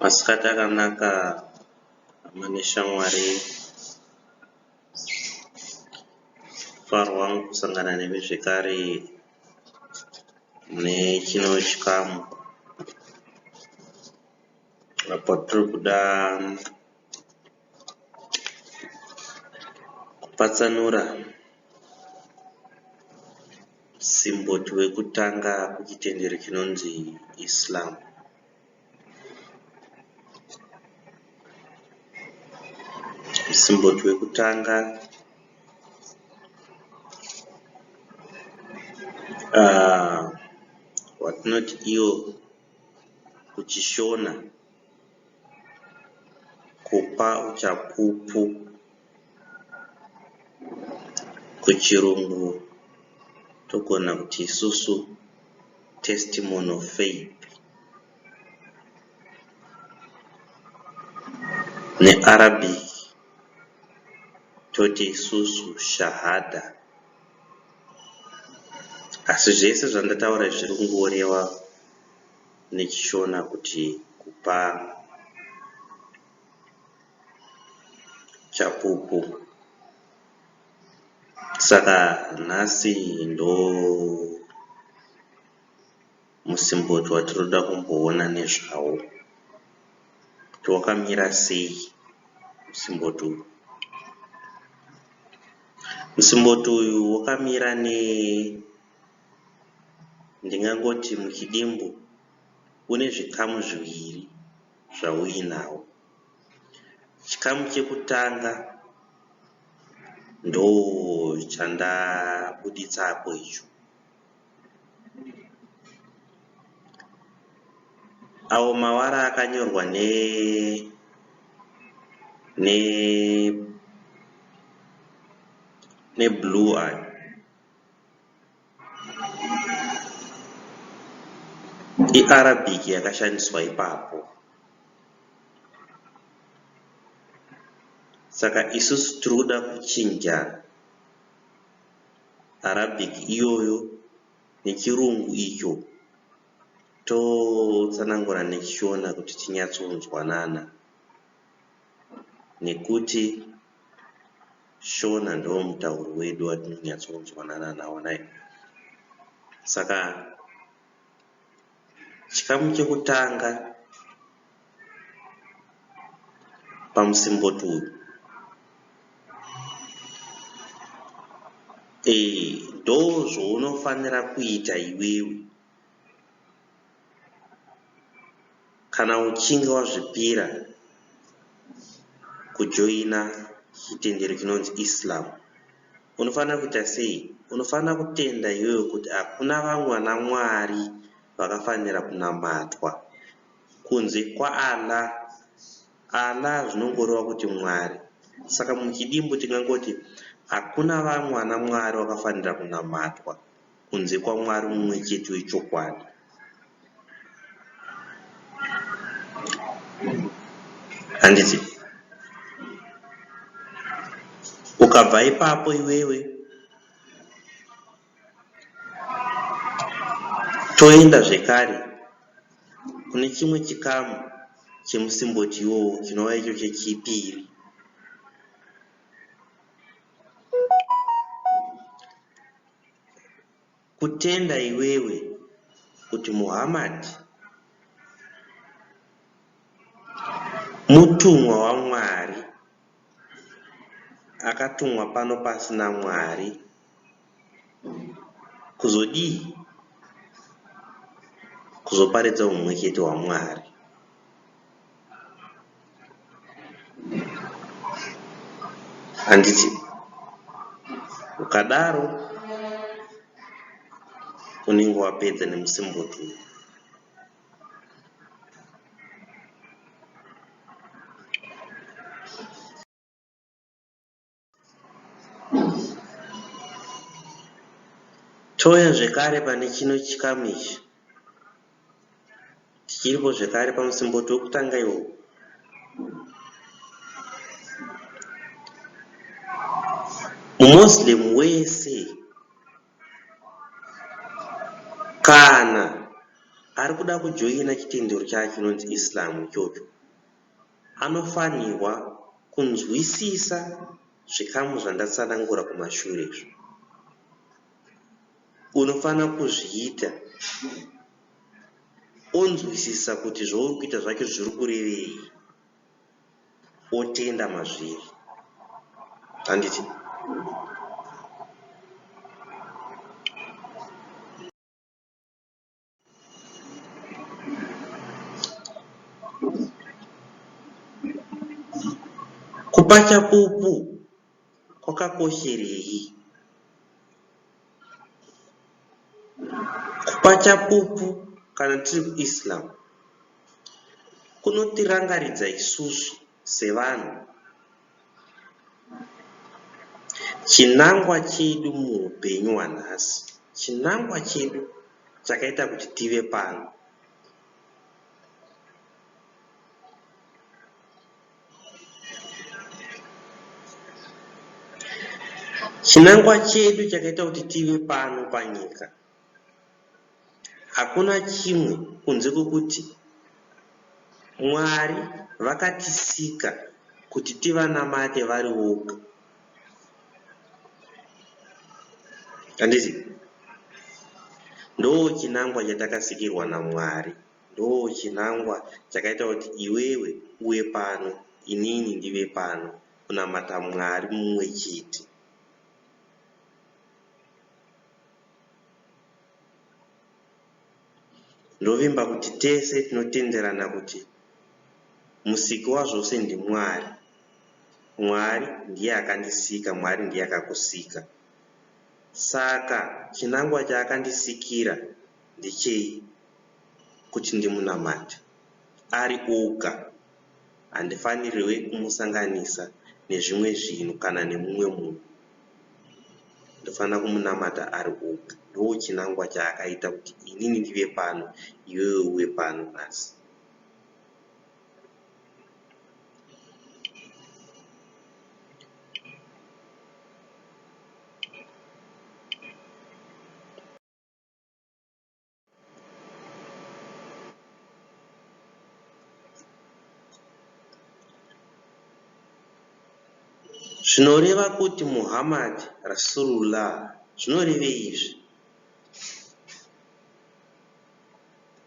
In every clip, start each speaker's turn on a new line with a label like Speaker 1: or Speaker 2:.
Speaker 1: Masikati akanaka mane shamwari, faro wangu kusangana nemi zvekare nechino chikamu apo tiri kuda kupatsanura simboti wekutanga kuchitendero chinonzi Islam. Simboti wekutanga watinoti iyo kuchishona kupa uchapupu, kuchirungu togona kuti isusu testimony of faith, neArabic toti isusu shahada. Asi zvese zvandataura zviri kungoreva nechishona kuti kupa chapupu. Saka nhasi ndo musimboti watinoda kumboona nezvawo kuti wakamira sei musimboti uyu. Musimboti uyu wakamira ndingangoti muchidimbu une zvikamu zviviri zvauinawo. Chikamu chekutanga ndo chandabuditsapo icho. Awo mavara akanyorwa ne blue eye iArabic yakashandiswa ipapo. Saka isusu tiri kuda kuchinja Arabic iyoyo nechirungu icho totsanangura nechishona kuti tinyatsonzwanana, nekuti shona ndo mutauro wedu watinonyatsonzwanana nawo naye. Saka chikamu chekutanga pamusimboti uyu ndo zvounofanira kuita iwewe kana uchinge wazvipira kujoina chitendero chinonzi Islam. Unofanira kuita sei? Unofanira kutenda iwewe kuti hakuna vamwe vana Mwari vakafanira kunamatwa kunze kwaAllah. Allah zvinongoreva kuti Mwari. Saka muchidimbu tingangoti hakuna vamwe vana Mwari vakafanira kunamatwa kunze kwaMwari mumwe chete wechokwadi. Handiti ukabva ipapo iwewe toenda zvekare kune chimwe chikamu chemusimboti iwowo chinova icho chechipiri. Kutenda iwewe kuti Muhammad mutumwa waMwari, akatumwa pano pasina Mwari kuzodii? Kuzoparidza umwe chete waMwari. Handiti ukadaro unenge wapedza nemusimboti uyu. Touya zvekare pane chino chikamu ichi, tichiripo zvekare pamusimboti wekutanga iwowo. Mumuslim wese kana ari kuda kujoina chitendero chake chinonzi Islam ichocho anofanirwa kunzwisisa zvikamu zvandatsanangura kumashure izvo. Unofanira kuzviita onzwisisa kuti zvauri kuita zvacho zviri kurevei, otenda mazviri. Handiti? Kupa chapupu kwakakosherei? Kupa chapupu kana tiri kuIslam kunotirangaridza isusu sevanhu chinangwa chedu muupenyu hwanhasi, chinangwa chedu chakaita kuti tive pano. Chinangwa chedu chakaita kuti tive pano panyika hakuna chimwe kunze kwokuti Mwari vakatisika kuti tivanamate vari voga. Handiti? Ndo chinangwa chatakasikirwa naMwari, ndo chinangwa chakaita kuti iwewe uve pano, inini ndive pano, kunamata Mwari mumwe chete. Ndovimba kuti tese tinotenderana kuti musiki wazvose ndiMwari. Mwari ndiye akandisika, Mwari ndiye akakusika. Saka chinangwa chaakandisikira ndechei? Kuti ndimunamate ari oga. Handifaniriwe kumusanganisa nezvimwe zvinhu kana nemumwe munhu. Ndofanira kumunamata ari oga. Ndo chinangwa chaakaita kuti inini ndive pano, iwewe uve pano nhasi. Zvinoreva kuti Muhammad Rasulullah zvinorevei izvi?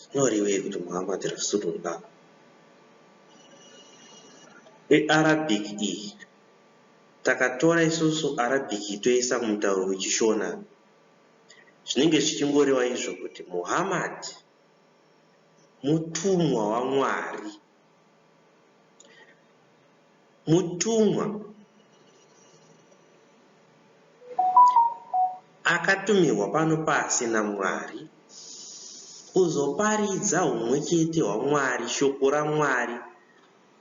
Speaker 1: Zvinorevei kuti Muhammad Rasulullah? Arabic iyi takatora isusu Arabic toisa mutauro wechishona, zvinenge zvichingoreva izvo kuti Muhammad mutumwa waMwari. Mutumwa akatumirwa pano pasi naMwari kuzoparidza humwe chete hwaMwari, shoko raMwari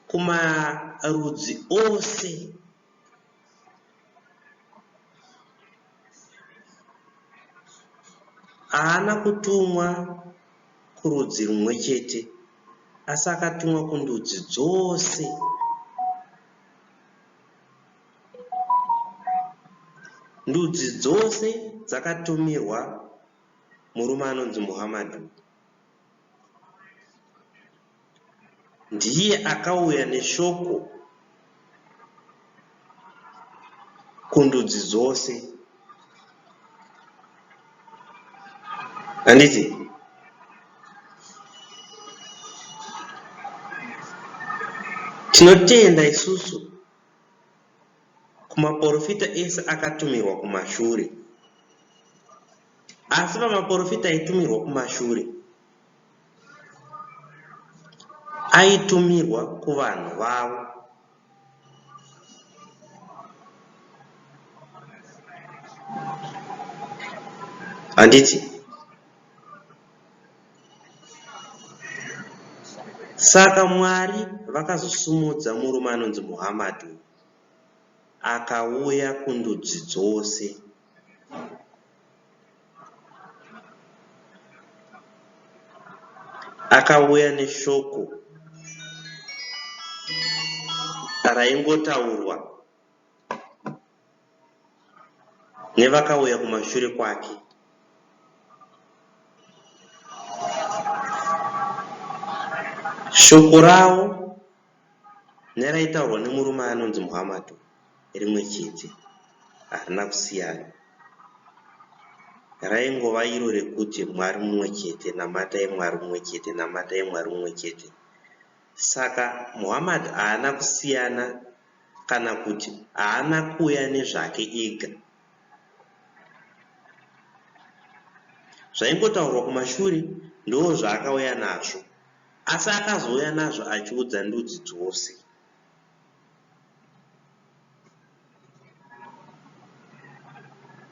Speaker 1: kumarudzi ose. Haana kutumwa kurudzi rumwe chete, asi akatumwa kundudzi dzose. Ndudzi dzose dzakatumirwa murume anonzi Muhammad. Ndiye akauya neshoko kundudzi dzose. Handiti? Tinotenda isusu kumaprofita ese akatumirwa kumashure, asi pamaprofita aitumirwa kumashure aitumirwa kuvanhu vavo. Handiti? Saka Mwari vakazosumudza murume anonzi Muhammad akauya kundudzi dzose. Akauya neshoko raingotaurwa nevakauya kumashure kwake. shoko ravo neraitaurwa nemurume anonzi muhammad rimwe chete, harina kusiyana. Raingova iro rekuti mwari mumwe chete, namatai mwari mumwe chete, namatai mwari mumwe chete. Saka muhammad haana kusiyana kana kuti haana kuuya nezvake ega. Zvaingotaurwa kumashure ndo zvaakauya nazvo, asi akazouya nazvo achiudza ndudzi dzose.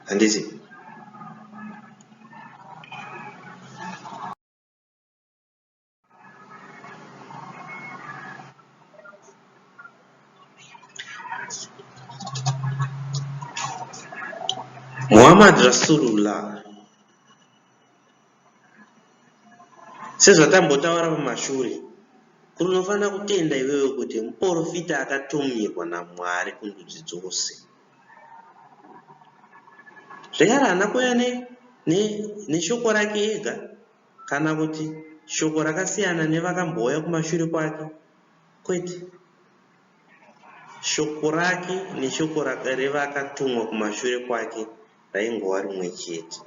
Speaker 1: Handiti? Muhammad Rasulullah, sezvatambotaura pamashure, kuti unofanira kutenda iwewe kuti muprofita akatumirwa naMwari kundudzi dzose. Zvekare haana kuuya neshoko rake ega, kana kuti shoko rakasiyana nevakambouya kumashure kwake, kwete. Shoko rake neshoko revakatumwa kumashure kwake raingova rimwe chete.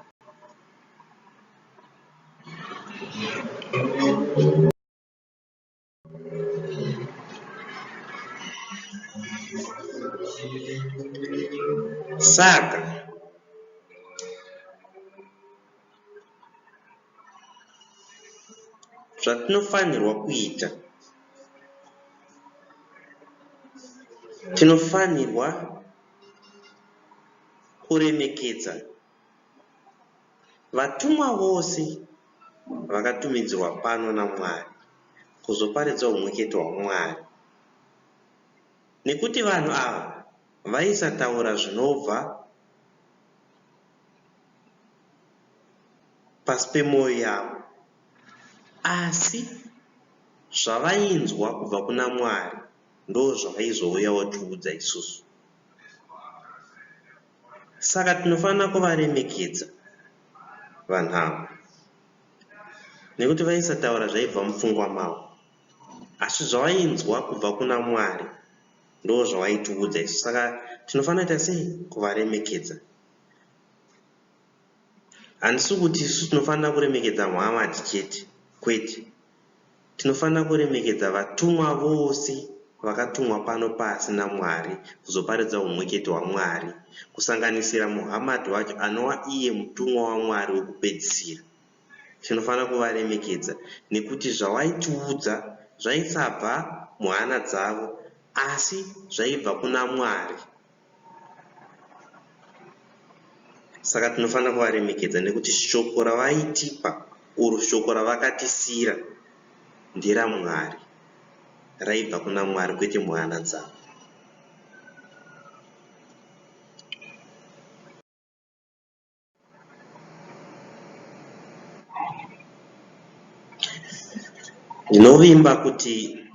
Speaker 1: Saka zvatinofanirwa kuita, tinofanirwa kuremekedza vatumwa vose vakatumidzirwa pano naMwari kuzoparidza umwechete hwaMwari, nekuti vanhu ava vaisataura zvinobva pasi pemwoyo yavo, asi zvavainzwa kubva kuna Mwari ndo zvavaizouyawo tiudza isusu. Saka tinofanira kuvaremekedza vanhu ava, nekuti vaisataura zvaibva mupfungwa mavo, asi zvavainzwa kubva kuna Mwari ndo zvavaitiudza isu. Saka tinofanira kuita sei? Kuvaremekedza. Handisi kuti isu tinofanira kuremekedza Muhammad chete, kwete. Tinofanira kuremekedza vatumwa vose vakatumwa pano pasi naMwari kuzoparidza umwechete hwaMwari, kusanganisira Muhammad wacho anova iye mutumwa waMwari wekupedzisira. Tinofanira kuvaremekedza nekuti zvavaitiudza zvaisabva muhana dzavo, asi zvaibva kuna Mwari. Saka tinofanira kuvaremekedza nekuti shoko ravaitipa, uro shoko ravakatisira nderaMwari, raibva kuna Mwari, kwete muhana dzavo. Ndinovimba kuti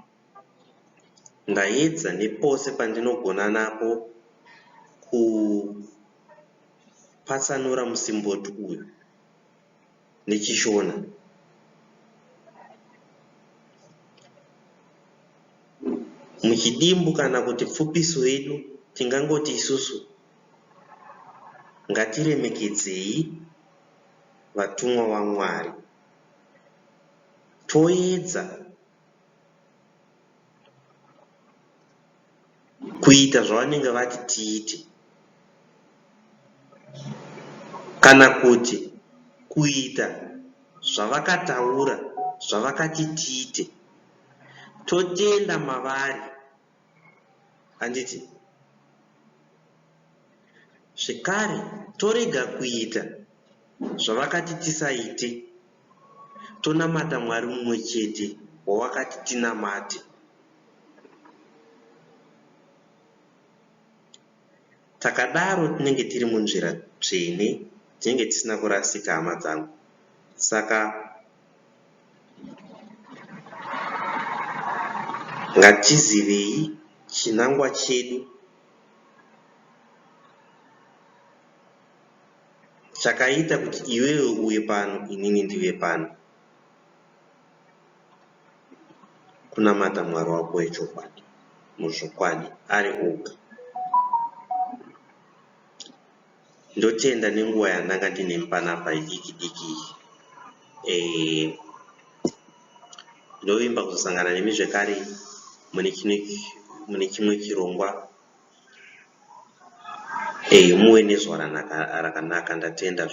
Speaker 1: ndaedza nepose pandinogona napo kupatsanura musimboti uyu nechishona. Muchidimbu kana kuti pfupiso yedu tingangoti isusu ngatiremekedzei vatumwa vaMwari, toedza kuita zvavanenge vati tiite, kana kuti kuita zvavakataura, zvavakati tiite, totenda mavari. Handiti? Zvekare torega kuita zvavakati tisaite, tonamata Mwari mumwe chete wavakati tinamate. Takadaro tinenge tiri munzira tsvene, tinenge tisina kurasika, hama dzangu. Saka ngatizivei chinangwa chedu chakaita kuti iwewe uve pano, inini ndive pano. kunamata Mwari wako wechokwadi muzvokwadi ari oga. Ndotenda nenguva yandanga ndine mupanapa idiki diki. Ndovimba kuzosangana nemi zvekare mune chimwe chirongwa. Muwe nezuva rakanaka. Ndatenda.